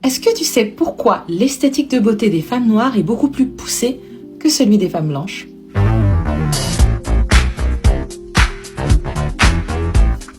Est-ce que tu sais pourquoi l'esthétique de beauté des femmes noires est beaucoup plus poussée que celui des femmes blanches?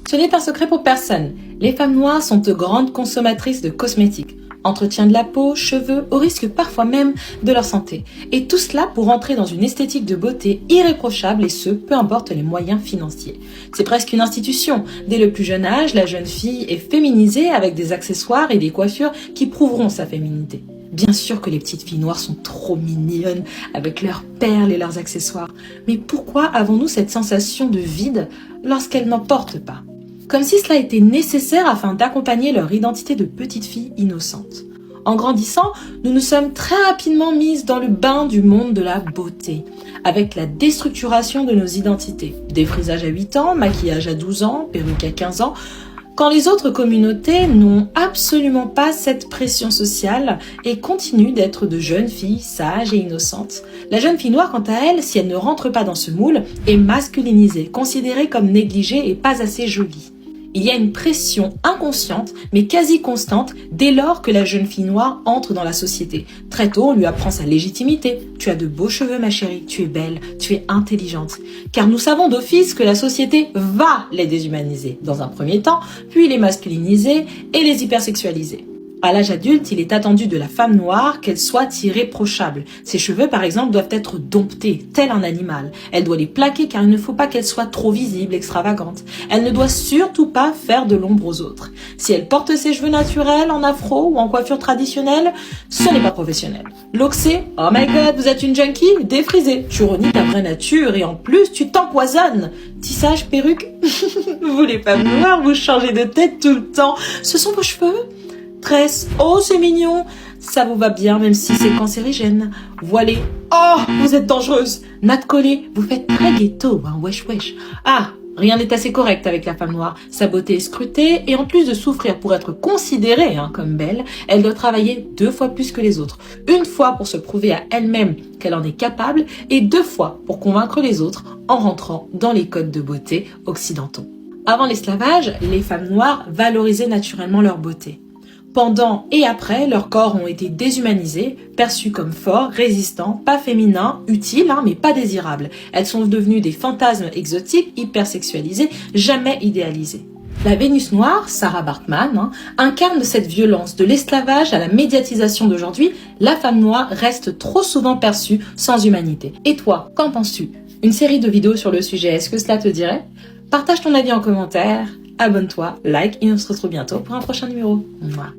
Ce n'est un secret pour personne. Les femmes noires sont de grandes consommatrices de cosmétiques, entretien de la peau, cheveux, au risque parfois même de leur santé. Et tout cela pour entrer dans une esthétique de beauté irréprochable et ce, peu importe les moyens financiers. C'est presque une institution. Dès le plus jeune âge, la jeune fille est féminisée avec des accessoires et des coiffures qui prouveront sa féminité. Bien sûr que les petites filles noires sont trop mignonnes avec leurs perles et leurs accessoires. Mais pourquoi avons-nous cette sensation de vide lorsqu'elles n'en portent pas ? Comme si cela était nécessaire afin d'accompagner leur identité de petite fille innocente. En grandissant, nous nous sommes très rapidement mises dans le bain du monde de la beauté, avec la déstructuration de nos identités. Défrisage à 8 ans, maquillage à 12 ans, perruque à 15 ans, quand les autres communautés n'ont absolument pas cette pression sociale et continuent d'être de jeunes filles sages et innocentes. La jeune fille noire, quant à elle, si elle ne rentre pas dans ce moule, est masculinisée, considérée comme négligée et pas assez jolie. Il y a une pression inconsciente, mais quasi constante, dès lors que la jeune fille noire entre dans la société. Très tôt, on lui apprend sa légitimité. Tu as de beaux cheveux, ma chérie, tu es belle, tu es intelligente. Car nous savons d'office que la société va les déshumaniser, dans un premier temps, puis les masculiniser et les hypersexualiser. À l'âge adulte, il est attendu de la femme noire qu'elle soit irréprochable. Ses cheveux, par exemple, doivent être domptés, tel un animal. Elle doit les plaquer car il ne faut pas qu'elle soit trop visible, extravagante. Elle ne doit surtout pas faire de l'ombre aux autres. Si elle porte ses cheveux naturels, en afro ou en coiffure traditionnelle, ce n'est pas professionnel. L'oxé, oh my god, vous êtes une junkie? Défrisée. Tu renies ta vraie nature et en plus, tu t'empoisonnes. Tissage, perruque. Vous les femmes noires, vous changez de tête tout le temps. Ce sont vos cheveux? Tresse, oh c'est mignon, ça vous va bien même si c'est cancérigène. Voilée, oh vous êtes dangereuse. Natte collée, vous faites très ghetto, hein, wesh wesh. Ah, rien n'est assez correct avec la femme noire. Sa beauté est scrutée et en plus de souffrir pour être considérée comme belle, elle doit travailler 2 fois plus que les autres. 1 fois pour se prouver à elle-même qu'elle en est capable et 2 fois pour convaincre les autres en rentrant dans les codes de beauté occidentaux. Avant l'esclavage, les femmes noires valorisaient naturellement leur beauté. Pendant et après, leurs corps ont été déshumanisés, perçus comme forts, résistants, pas féminins, utiles, mais pas désirables. Elles sont devenues des fantasmes exotiques, hypersexualisés, jamais idéalisés. La Vénus noire, Sarah Baartman, incarne cette violence de l'esclavage à la médiatisation d'aujourd'hui. La femme noire reste trop souvent perçue sans humanité. Et toi, qu'en penses-tu? Une série de vidéos sur le sujet, est-ce que cela te dirait? Partage ton avis en commentaire. Abonne-toi, like et on se retrouve bientôt pour un prochain numéro. Mouah.